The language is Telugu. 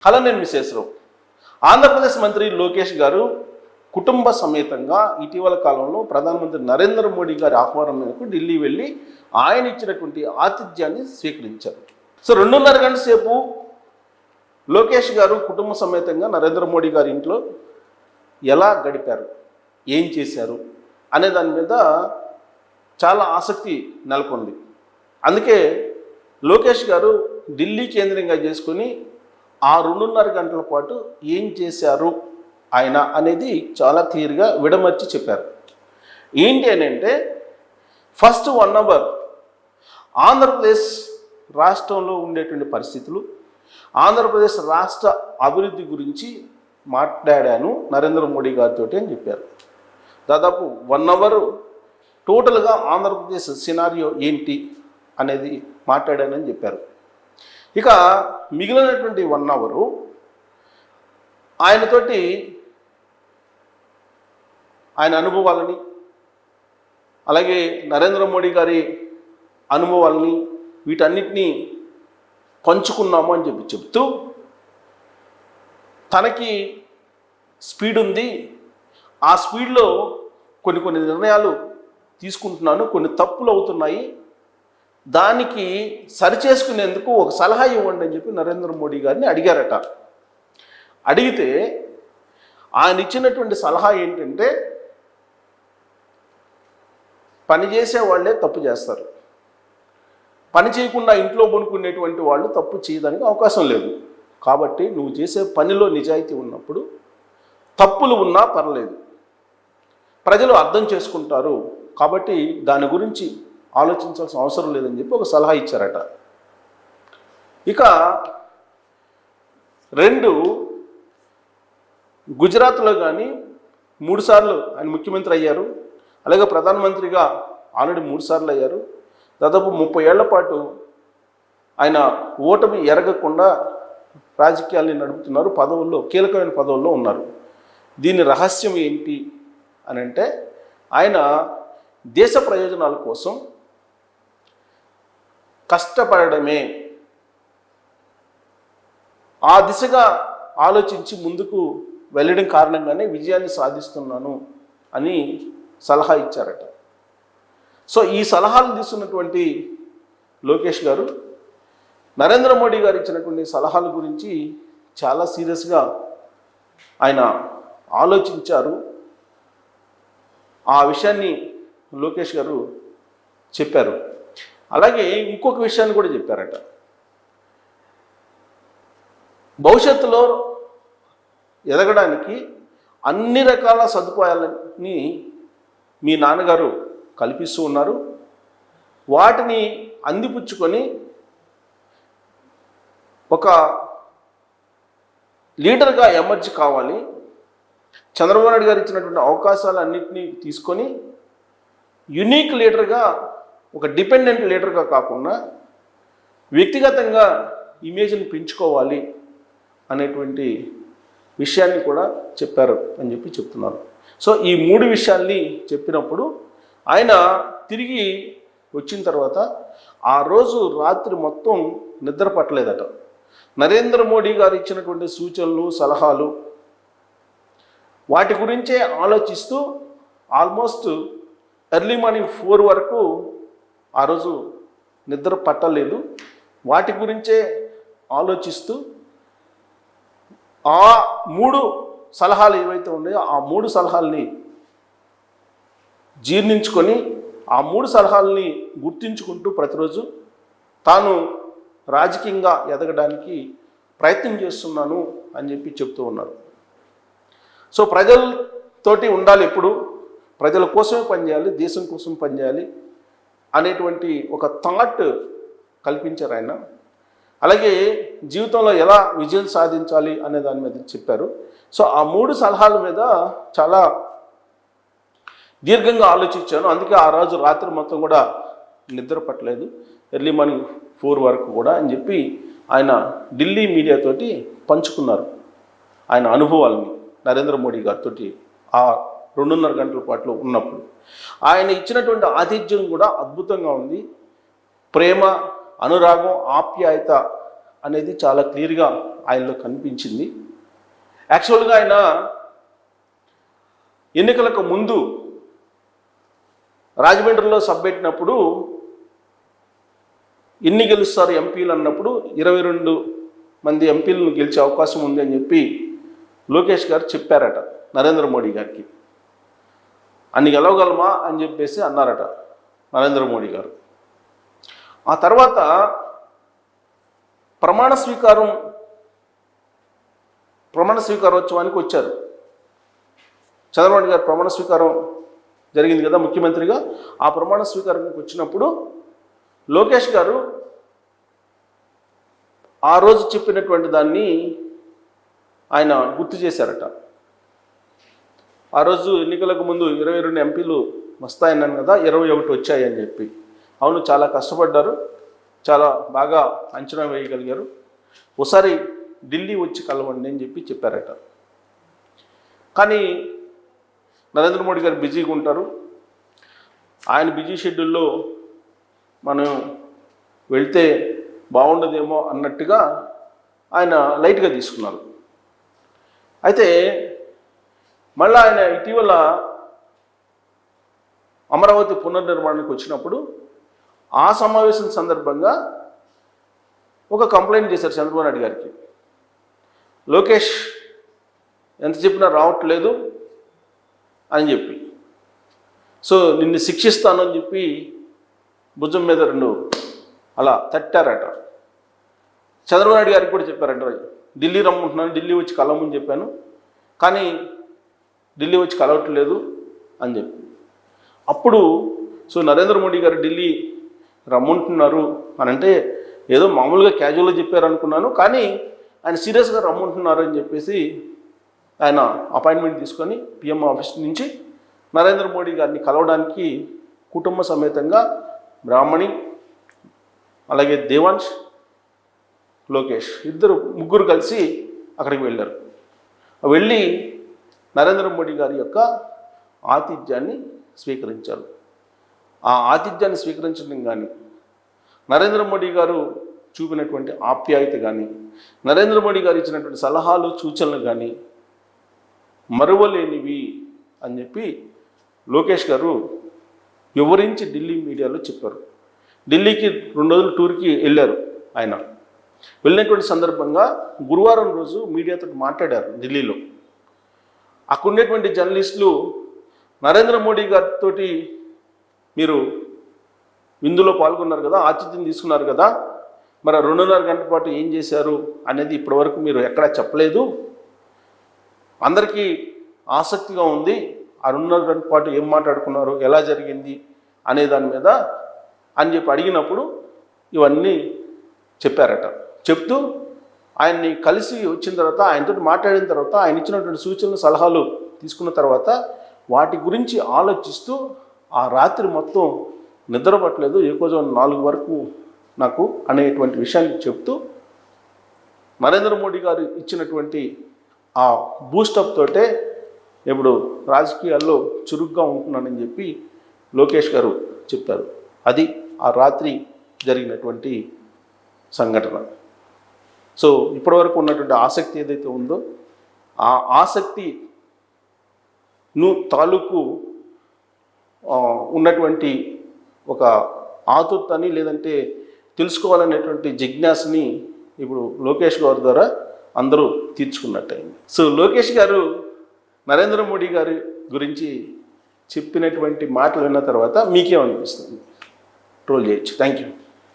హలో, నేను విశేషరావు. ఆంధ్రప్రదేశ్ మంత్రి లోకేష్ గారు కుటుంబ సమేతంగా ఇటీవల కాలంలో ప్రధానమంత్రి నరేంద్ర మోడీ గారి ఆహ్వానం మేరకు ఢిల్లీ వెళ్ళి ఆయన ఇచ్చినటువంటి ఆతిథ్యాన్ని స్వీకరించారు. సో 2.5 గంటల సేపు లోకేష్ గారు కుటుంబ సమేతంగా నరేంద్ర మోడీ గారి ఇంట్లో ఎలా గడిపారు, ఏం చేశారు అనే దాని మీద చాలా ఆసక్తి నెలకొంది. అందుకే లోకేష్ గారు ఢిల్లీ కేంద్రంగా చేసుకుని ఆ 2.5 గంటల పాటు ఏం చేశారు ఆయన అనేది చాలా క్లియర్గా విడమర్చి చెప్పారు. ఏంటి అని అంటే, ఫస్ట్ 1 అవర్ ఆంధ్రప్రదేశ్ రాష్ట్రంలో ఉండేటువంటి పరిస్థితులు, ఆంధ్రప్రదేశ్ రాష్ట్ర అభివృద్ధి గురించి మాట్లాడాను నరేంద్ర మోడీ గారితో అని చెప్పారు. దాదాపు 1 అవర్ టోటల్గా ఆంధ్రప్రదేశ్ సినారియో ఏంటి అనేది మాట్లాడానని చెప్పారు. ఇక మిగిలినటువంటి 1 అవరు ఆయనతోటి ఆయన అనుభవాలని, అలాగే నరేంద్ర మోడీ గారి అనుభవాలని, వీటన్నిటినీ పంచుకున్నాము అని చెప్తూ తనకి స్పీడ్ ఉంది, ఆ స్పీడ్లో కొన్ని నిర్ణయాలు తీసుకుంటున్నాను, కొన్ని తప్పులు అవుతున్నాయి, దానికి సరిచేసుకునేందుకు ఒక సలహా ఇవ్వండి అని చెప్పి నరేంద్ర మోడీ గారిని అడిగారట. అడిగితే ఆయన ఇచ్చినటువంటి సలహా ఏంటంటే, పని చేసే వాళ్ళే తప్పు చేస్తారు, పని చేయకుండా ఇంట్లో పనుకునేటువంటి వాళ్ళు తప్పు చేయడానికి అవకాశం లేదు. కాబట్టి నువ్వు చేసే పనిలో నిజాయితీ ఉన్నప్పుడు తప్పులు ఉన్నా పర్లేదు, ప్రజలు అర్థం చేసుకుంటారు, కాబట్టి దాని గురించి ఆలోచించాల్సిన అవసరం లేదని చెప్పి ఒక సలహా ఇచ్చారట. ఇక 2, గుజరాత్లో కానీ 3 సార్లు ఆయన ముఖ్యమంత్రి అయ్యారు, అలాగే ప్రధానమంత్రిగా ఆల్రెడీ 3 సార్లు అయ్యారు. దాదాపు 30 ఏళ్ల పాటు ఆయన ఓటమి ఎరగకుండా రాజకీయాల్ని నడుపుతున్నారు, పదవుల్లో కీలకమైన పదవుల్లో ఉన్నారు. దీని రహస్యం ఏంటి అని అంటే, ఆయన దేశ ప్రయోజనాల కోసం కష్టపడమే, ఆ దిశగా ఆలోచించి ముందుకు వెళ్ళడం కారణంగానే విజయాన్ని సాధిస్తున్నాను అని సలహా ఇచ్చారట. సో ఈ సలహాలు తీసుకున్నటువంటి లోకేష్ గారు నరేంద్ర మోడీ గారు ఇచ్చినటువంటి సలహాల గురించి చాలా సీరియస్గా ఆయన ఆలోచించారు. ఆ విషయాన్ని లోకేష్ గారు చెప్పారు. అలాగే ఇంకొక విషయాన్ని కూడా చెప్పారట. భవిష్యత్తులో ఎదగడానికి అన్ని రకాల సదుపాయాలని మీ నాన్నగారు కల్పిస్తూ ఉన్నారు, వాటిని అందిపుచ్చుకొని ఒక లీడర్గా ఎమర్జ్ కావాలి, చంద్రబాబు నాయుడు గారు ఇచ్చినటువంటి అవకాశాలన్నింటినీ తీసుకొని యునీక్ లీడర్గా, ఒక డిపెండెంట్ లీడర్గా కాకుండా వ్యక్తిగతంగా ఇమేజ్ని పెంచుకోవాలి అనేటువంటి విషయాన్ని కూడా చెప్పారు అని చెప్పి చెప్తున్నారు. సో ఈ 3 విషయాల్ని చెప్పినప్పుడు ఆయన తిరిగి వచ్చిన తర్వాత ఆ రోజు రాత్రి మొత్తం నిద్ర పట్టలేదట. నరేంద్ర మోడీ గారు ఇచ్చినటువంటి సూచనలు, సలహాలు, వాటి గురించే ఆలోచిస్తూ ఆల్మోస్ట్ ఎర్లీ మార్నింగ్ 4 వరకు ఆ రోజు నిద్ర పట్టలేదు. వాటి గురించే ఆలోచిస్తూ ఆ 3 సలహాలు ఏవైతే ఉన్నాయో ఆ 3 సలహాలని జీర్ణించుకొని, ఆ 3 సలహాలని గుర్తించుకుంటూ ప్రతిరోజు తాను రాజకీయంగా ఎదగడానికి ప్రయత్నం చేస్తున్నాను అని చెప్పి చెప్తూ ఉన్నారు. సో ప్రజలతోటి ఉండాలి, ఎప్పుడు ప్రజల కోసమే పనిచేయాలి, దేశం కోసం పనిచేయాలి అనేటువంటి ఒక థాట్ కల్పించారు ఆయన. అలాగే జీవితంలో ఎలా విజయం సాధించాలి అనే దాని మీద చెప్పారు. సో ఆ 3 సలహాల మీద చాలా దీర్ఘంగా ఆలోచించాను, అందుకే ఆ రోజు రాత్రి మొత్తం కూడా నిద్ర పట్టలేదు, ఎర్లీ మార్నింగ్ 4 వరకు కూడా అని చెప్పి ఆయన ఢిల్లీ మీడియాతోటి పంచుకున్నారు ఆయన అనుభవాలని నరేంద్ర మోడీ గారితో ఆ 2.5 గంటల పాటు ఉన్నప్పుడు. ఆయన ఇచ్చినటువంటి ఆతిథ్యం కూడా అద్భుతంగా ఉంది. ప్రేమ, అనురాగం, ఆప్యాయత అనేది చాలా క్లియర్గా ఆయనలో కనిపించింది. యాక్చువల్గా ఆయన ఎన్నికలకు ముందు రాజమండ్రిలో సభ పెట్టినప్పుడు ఎన్ని గెలుస్తారు ఎంపీలు అన్నప్పుడు 22 మంది ఎంపీలను గెలిచే అవకాశం ఉంది అని చెప్పి లోకేష్ గారు చెప్పారట నరేంద్ర మోడీ గారికి. అన్ని గెలవగలమా అని చెప్పేసి అన్నారట నరేంద్ర మోడీ గారు. ఆ తర్వాత ప్రమాణ స్వీకారోత్సవానికి వచ్చారు. చంద్రబాబు గారు ప్రమాణ స్వీకారం జరిగింది కదా ముఖ్యమంత్రిగా. ఆ ప్రమాణ స్వీకారానికి వచ్చినప్పుడు లోకేష్ గారు ఆ రోజు చెప్పినటువంటి దాన్ని ఆయన గుర్తు చేశారట. ఆ రోజు ఎన్నికలకు ముందు 22 ఎంపీలు వస్తాయన్నాను కదా, 21 వచ్చాయని చెప్పి. అవును, చాలా కష్టపడ్డారు, చాలా బాగా అంచనా వేయగలిగారు, ఒకసారి ఢిల్లీ వచ్చి కలవండి అని చెప్పి చెప్పారట. కానీ నరేంద్ర మోడీ గారు బిజీగా ఉంటారు. ఆయన బిజీ షెడ్యూల్లో మనం వెళ్తే బాగుండదేమో అన్నట్టుగా ఆయన లైట్గా తీసుకున్నారు. అయితే మళ్ళీ ఆయన ఇటీవల అమరావతి పునర్నిర్మాణానికి వచ్చినప్పుడు ఆ సమావేశం సందర్భంగా ఒక కంప్లైంట్ చేశారు చంద్రబాబు నాయుడు గారికి. లోకేష్ ఎంత చెప్పినా రావట్లేదు అని చెప్పి, సో నిన్ను శిక్షిస్తాను అని చెప్పి భుజం మీద 2 అలా తట్టారట. చంద్రబాబు నాయుడు గారికి కూడా చెప్పారంట, ఢిల్లీ రమ్మంటున్నాను, ఢిల్లీ వచ్చి కలవమని చెప్పాను, కానీ ఢిల్లీ వచ్చి కలవట్లేదు అని చెప్పి. అప్పుడు సో నరేంద్ర మోడీ గారు ఢిల్లీ రమ్మంటున్నారు అని అంటే ఏదో మామూలుగా క్యాజువల్గా చెప్పారు అనుకున్నాను, కానీ ఆయన సీరియస్గా రమ్మంటున్నారు అని చెప్పేసి ఆయన అపాయింట్మెంట్ తీసుకొని పిఎం ఆఫీస్ నుంచి నరేంద్ర మోడీ గారిని కలవడానికి కుటుంబ సమేతంగా బ్రాహ్మణి, అలాగే దేవాంశ్, లోకేష్ ముగ్గురు కలిసి అక్కడికి వెళ్ళారు. వెళ్ళి నరేంద్ర మోడీ గారి యొక్క ఆతిథ్యాన్ని స్వీకరించారు. ఆ ఆతిథ్యాన్ని స్వీకరించడం కానీ, నరేంద్ర మోడీ గారు చూపినటువంటి ఆప్యాయత కానీ, నరేంద్ర మోడీ గారు ఇచ్చినటువంటి సలహాలు సూచనలు కానీ మరువలేనివి అని చెప్పి లోకేష్ గారు వివరించి ఢిల్లీ మీడియాలో చెప్పారు. ఢిల్లీకి 2 రోజులు టూర్కి వెళ్ళారు. ఆయన వెళ్ళినటువంటి సందర్భంగా గురువారం రోజు మీడియాతో మాట్లాడారు ఢిల్లీలో. అక్కడ ఉండేటువంటి జర్నలిస్టులు నరేంద్ర మోడీ గారితో మీరు విందులో పాల్గొన్నారు కదా, ఆతిథ్యం తీసుకున్నారు కదా, మరి 2.5 గంటల పాటు ఏం చేశారు అనేది ఇప్పటివరకు మీరు ఎక్కడా చెప్పలేదు, అందరికీ ఆసక్తిగా ఉంది ఆ 2.5 గంటల పాటు ఏం మాట్లాడుకున్నారు, ఎలా జరిగింది అనే దాని మీద అని చెప్పి అడిగినప్పుడు ఇవన్నీ చెప్పారట. చెప్తూ ఆయన్ని కలిసి వచ్చిన తర్వాత, ఆయనతో మాట్లాడిన తర్వాత, ఆయన ఇచ్చినటువంటి సూచనలు సలహాలు తీసుకున్న తర్వాత వాటి గురించి ఆలోచిస్తూ ఆ రాత్రి మొత్తం నిద్రపట్టలేదు, ఎక్కువ 4 వరకు నాకు అనేటువంటి విషయాన్ని చెప్తూ నరేంద్ర మోడీ గారు ఇచ్చినటువంటి ఆ బూస్టప్ తోటే ఇప్పుడు రాజకీయాల్లో చురుగ్గా ఉంటున్నానని చెప్పి లోకేష్ గారు చెప్పారు. అది ఆ రాత్రి జరిగినటువంటి సంఘటన. సో ఇప్పటివరకు ఉన్నటువంటి ఆసక్తి ఏదైతే ఉందో ఆ ఆసక్తి తాలూకు ఉన్నటువంటి ఒక ఆతుర్తని లేదంటే తెలుసుకోవాలనేటువంటి జిజ్ఞాసని ఇప్పుడు లోకేష్ గారి ద్వారా అందరూ తీర్చుకున్నట్టయింది. సో లోకేష్ గారు నరేంద్ర మోడీ గారి గురించి చెప్పినటువంటి మాటలు విన్న తర్వాత మీకేమనిపిస్తుంది? ట్రోల్ చేయొచ్చు. Thank you.